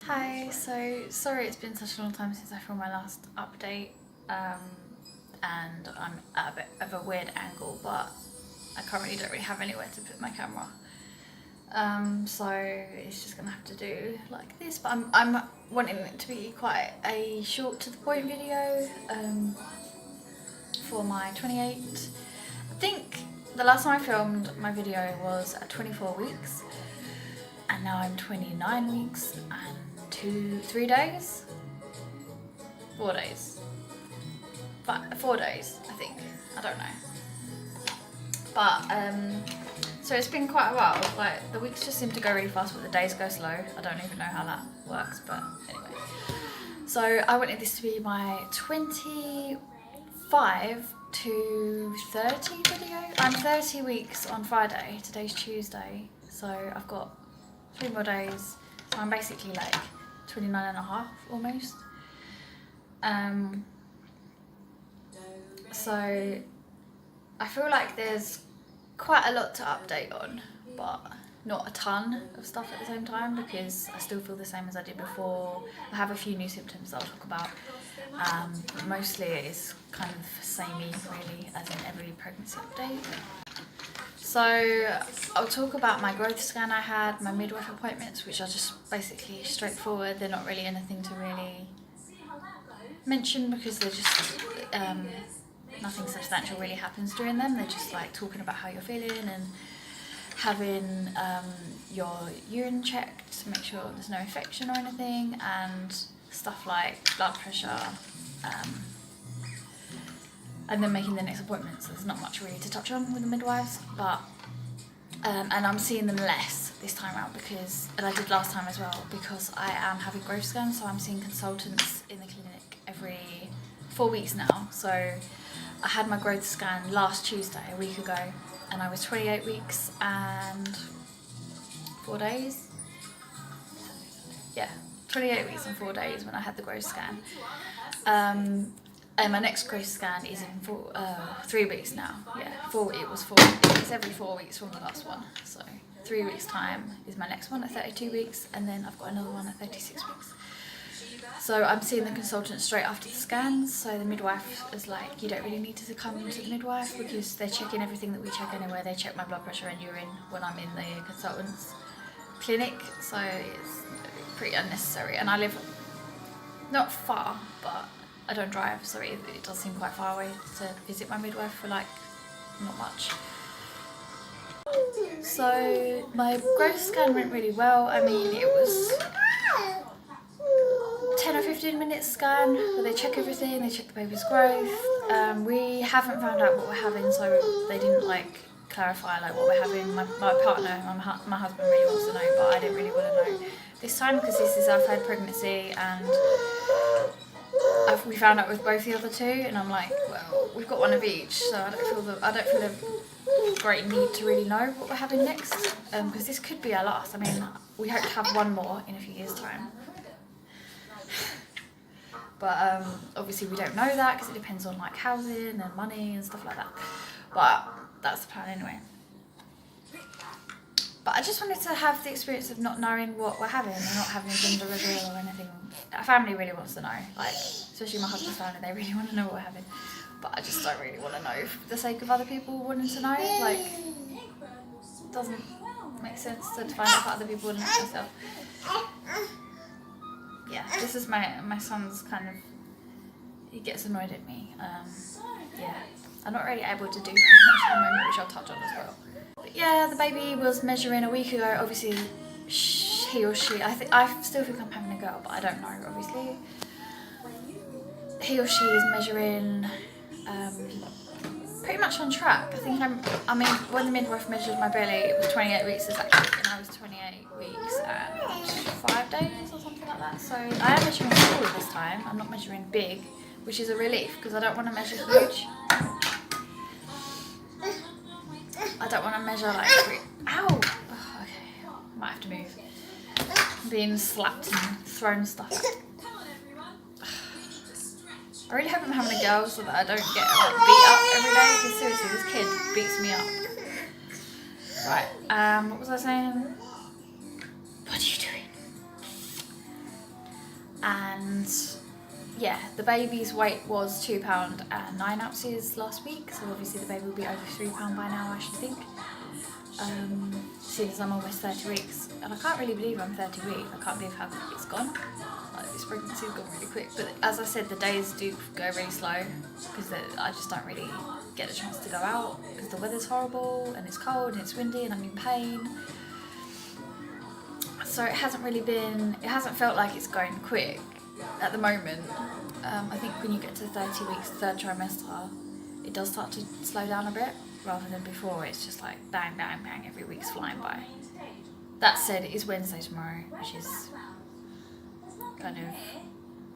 Hi, so sorry it's been such a long time since I filmed my last update, and I'm at a bit of a weird angle, but I currently don't really have anywhere to put my camera. So it's just gonna have to do like this, but I'm wanting it to be quite a short to the point video for my 28. I think the last time I filmed my video was at 24 weeks, and now I'm 29 weeks and 3 days, 4 days, but 4 days I think, I don't know, but so it's been quite a while. Like, the weeks just seem to go really fast but the days go slow. I don't even know how that works, but anyway. So I wanted this to be my 25 to 30 video. I'm 30 weeks on Friday, today's Tuesday, so I've got 3 more days, so I'm basically like 29 and a half almost. So I feel like there's quite a lot to update on, but not a ton of stuff at the same time, because I still feel the same as I did before. I have a few new symptoms that I'll talk about, but mostly it's kind of samey really, as in every pregnancy update. So I'll talk about my growth scan I had, my midwife appointments, which are just basically straightforward. They're not really anything to really mention because they're just nothing substantial really happens during them. They're just like talking about how you're feeling and having your urine checked to make sure there's no infection or anything, and stuff like blood pressure, and then making the next appointment. So there's not much really to touch on with the midwives, but and I'm seeing them less this time around because, and I did last time as well, because I am having growth scans, so I'm seeing consultants in the clinic every 4 weeks now. So I had my growth scan last Tuesday, a week ago, and I was 28 weeks and 4 days. Yeah, 28 weeks and 4 days when I had the growth scan. And my next growth scan is in 3 weeks now. Yeah, it was 4 weeks. It's every 4 weeks from the last one. So 3 weeks time is my next one at 32 weeks, and then I've got another one at 36 weeks. So I'm seeing the consultant straight after the scans. So the midwife is like, you don't really need to come to the midwife because they're checking everything that we check anyway. They check my blood pressure and urine when I'm in the consultant's clinic. So it's pretty unnecessary. And I live not far, but I don't drive, so it does seem quite far away to visit my midwife for like not much. So my growth scan went really well. I mean, it was 10 or 15 minutes scan where they check everything, they check the baby's growth. We haven't found out what we're having, so they didn't like clarify like what we're having. My partner, my husband really wants to know, but I didn't really want to know this time because this is our third pregnancy, and we found out with both the other two, and I'm like, well, we've got one of each, so I don't feel a great need to really know what we're having next, because this could be our last. I mean, we hope to have one more in a few years' time, but obviously we don't know that because it depends on like housing and money and stuff like that. But that's the plan anyway. But I just wanted to have the experience of not knowing what we're having and not having a gender reveal or anything. Our family really wants to know, like, especially my husband's family, they really want to know what we're having. But I just don't really want to know for the sake of other people wanting to know. Like, it doesn't make sense to find out for other people and not myself. Yeah, this is my son's kind of, he gets annoyed at me. Yeah, I'm not really able to do very much at the moment, which I'll touch on as well. But yeah, the baby was measuring a week ago. Obviously, he or she, I still think I'm having a girl, but I don't know, obviously. He or she is measuring pretty much on track. I mean, when the midwife measured my belly, it was 28 weeks exactly, and I was 28 weeks and 5 days or something like that. So I am measuring small this time. I'm not measuring big, which is a relief because I don't want to measure huge. I don't want to measure like, ow! Oh, okay, might have to move. I'm being slapped and thrown stuff at. I really hope I'm having a girl so that I don't get like beat up every day, because seriously, this kid beats me up. Right, what was I saying? What are you doing? And yeah, the baby's weight was £2 and 9 ounces last week, so obviously the baby will be over £3 by now, I should think. Since I'm almost 30 weeks, and I can't really believe I'm 30 weeks. I can't believe how quick it's gone. Like, this pregnancy's gone really quick, but as I said, the days do go really slow because I just don't really get the chance to go out because the weather's horrible and it's cold and it's windy and I'm in pain. So it hasn't felt like it's going quick at the moment. I think when you get to 30 weeks, third trimester, it does start to slow down a bit, rather than before. It's just like bang, bang, bang, every week's flying by. That said, it is Wednesday tomorrow, which is kind of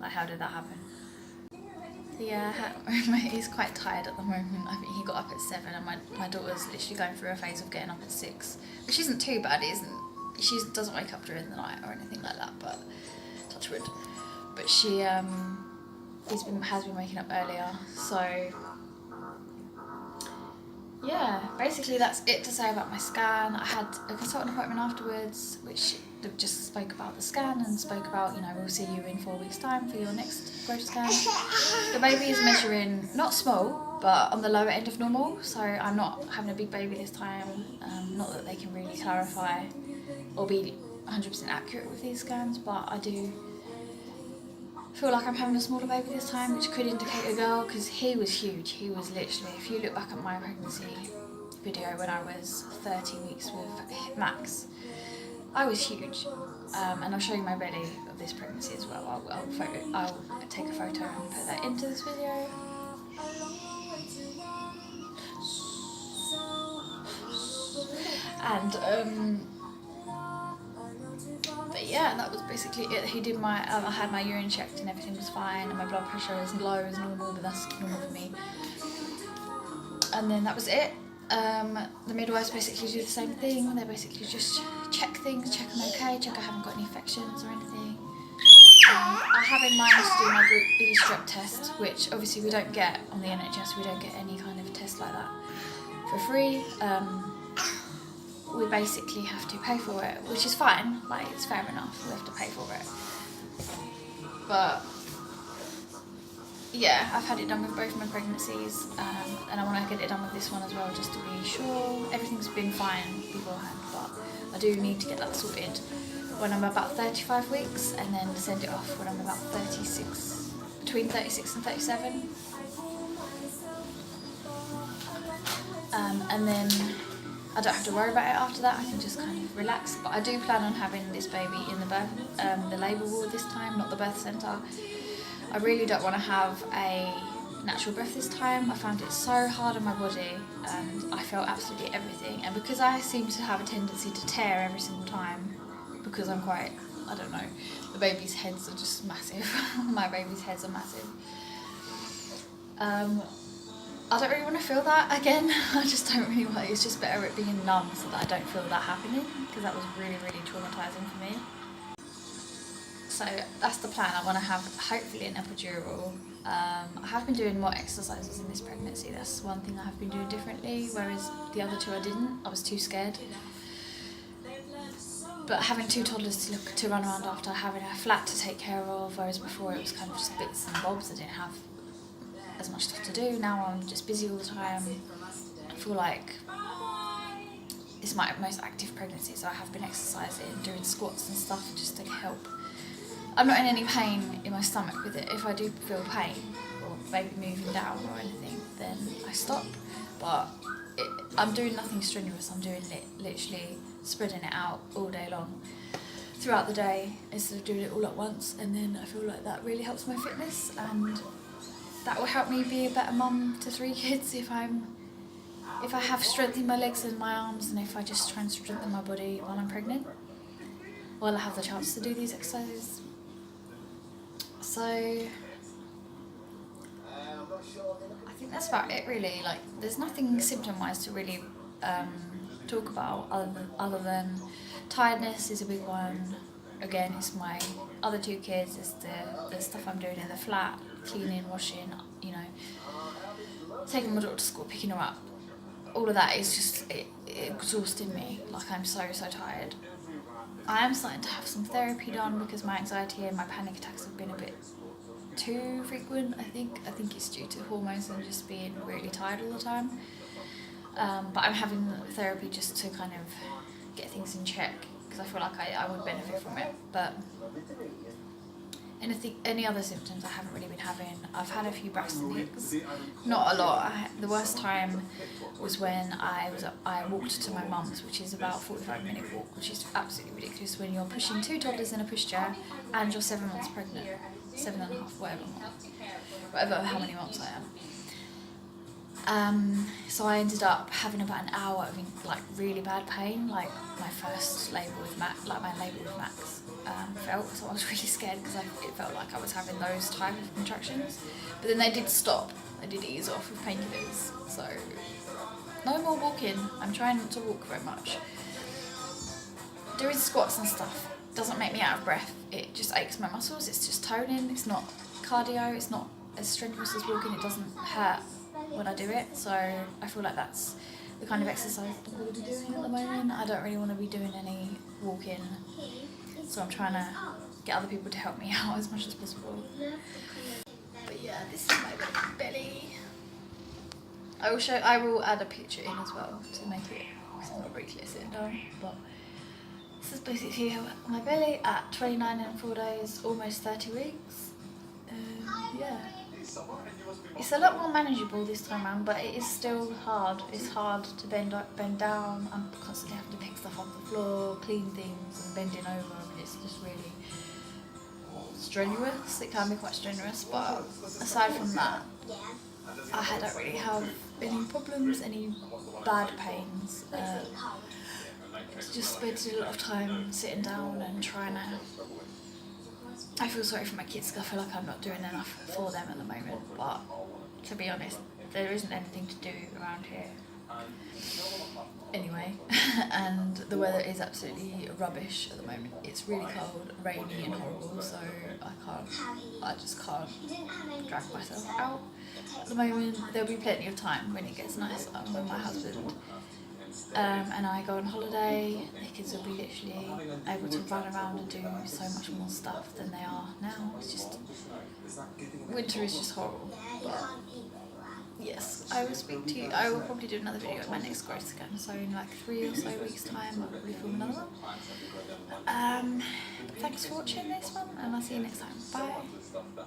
like, how did that happen? Yeah, he's quite tired at the moment. I think he got up at 7 and my daughter's literally going through a phase of getting up at 6, which isn't too bad, she doesn't wake up during the night or anything like that, but touch wood. But she has been waking up earlier, so yeah, basically that's it to say about my scan. I had a consultant appointment afterwards, which just spoke about the scan and spoke about, we'll see you in 4 weeks' time for your next growth scan. The baby is measuring, not small, but on the lower end of normal, so I'm not having a big baby this time. Not that they can really clarify or be 100% accurate with these scans, but I do feel like I'm having a smaller baby this time, which could indicate a girl, because he was huge. He was literally, if you look back at my pregnancy video when I was 30 weeks with Max, I was huge. And I'll show you my belly of this pregnancy as well. I'll take a photo and put that into this video. And but yeah, that was basically it. He did I had my urine checked and everything was fine, and my blood pressure was low as normal, but that's normal for me. And then that was it. The midwives basically do the same thing. They basically just check things, check I'm okay, check I haven't got any infections or anything. I have in mind to do my Group B strep test, which obviously we don't get on the NHS. We don't get any kind of test like that for free. We basically have to pay for it, which is fine, like, it's fair enough, we have to pay for it. But yeah, I've had it done with both my pregnancies, and I want to get it done with this one as well, just to be sure. Everything's been fine beforehand, but I do need to get that sorted when I'm about 35 weeks, and then send it off when I'm about 36, between 36 and 37. And then I don't have to worry about it after that. I can just kind of relax. But I do plan on having this baby in the labour ward this time, not the birth centre. I really don't want to have a natural birth this time. I found it so hard on my body, and I felt absolutely everything. And because I seem to have a tendency to tear every single time, because I'm quite, I don't know, the baby's heads are just massive. My baby's heads are massive. I don't really want to feel that again. I just don't really want it. It's just better it being numb so that I don't feel that happening, because that was really, really traumatising for me. So that's the plan. I want to have hopefully an epidural. I have been doing more exercises in this pregnancy. That's one thing I have been doing differently, whereas the other two I didn't. I was too scared. But having 2 toddlers to run around after, having a flat to take care of, whereas before it was kind of just bits and bobs. I didn't have as much stuff to do. Now I'm just busy all the time. I feel like it's my most active pregnancy, so I have been exercising, doing squats and stuff just to help. I'm not in any pain in my stomach with it. If I do feel pain or maybe moving down or anything, then I stop. But I'm doing nothing strenuous. I'm doing literally spreading it out all day long throughout the day instead of doing it all at once. And then I feel like that really helps my fitness, and that will help me be a better mum to 3 kids if I have strength in my legs and my arms, and if I just try and strengthen my body while I'm pregnant, while I have the chance to do these exercises. So I think that's about it really. Like, there's nothing symptom-wise to really talk about other than tiredness is a big one. Again, it's my other 2 kids, it's the stuff I'm doing in the flat, cleaning, washing, taking my daughter to school, picking her up. All of that is just it exhausting me. Like, I'm so tired. I am starting to have some therapy done because my anxiety and my panic attacks have been a bit too frequent. I think it's due to hormones and just being really tired all the time. But I'm having therapy just to kind of get things in check because I feel like I would benefit from it. But any other symptoms I haven't really been having. I've had a few Braxton Hicks, not a lot. The worst time was when I walked to my mum's, which is about a 45-minute walk, which is absolutely ridiculous when you're pushing 2 toddlers in a pushchair and you're 7 months pregnant, 7.5, whatever, how many months I am. So I ended up having about an hour of like really bad pain, like my first labour with Max, felt. So I was really scared because it felt like I was having those type of contractions. But then they did stop. They did ease off with painkillers. So no more walking. I'm trying not to walk very much. Doing squats and stuff doesn't make me out of breath. It just aches my muscles. It's just toning. It's not cardio. It's not as strenuous as walking. It doesn't hurt when I do it. So I feel like that's the kind of exercise I'm going to be doing at the moment. I don't really want to be doing any walking. So I'm trying to get other people to help me out as much as possible. But yeah, this is my belly. I will add a picture in as well to make it, because I'm not very clear sitting down. But this is basically my belly at 29 and 4 days, almost 30 weeks. Yeah. It's a lot more manageable this time around, but it is still hard. It's hard to bend down. I'm constantly having to pick stuff off the floor, clean things, and bending over. It's just really strenuous. It can be quite strenuous, but aside from that, I don't really have any problems, any bad pains. Just spent a lot of time sitting down and trying to. I feel sorry for my kids because I feel like I'm not doing enough for them at the moment, but to be honest, there isn't anything to do around here anyway. And the weather is absolutely rubbish at the moment. It's really cold, rainy and horrible, so I just can't drag myself out at the moment. There'll be plenty of time when it gets nice. I'm with my husband and I go on holiday. The kids will be literally able to run around and do so much more stuff than they are now. It's just, winter is just horrible. But yes, I will speak to you. I will probably do another video at my next growth scan, so in like 3 or so weeks time I'll probably film another one. Thanks for watching this one, and I'll see you next time. Bye.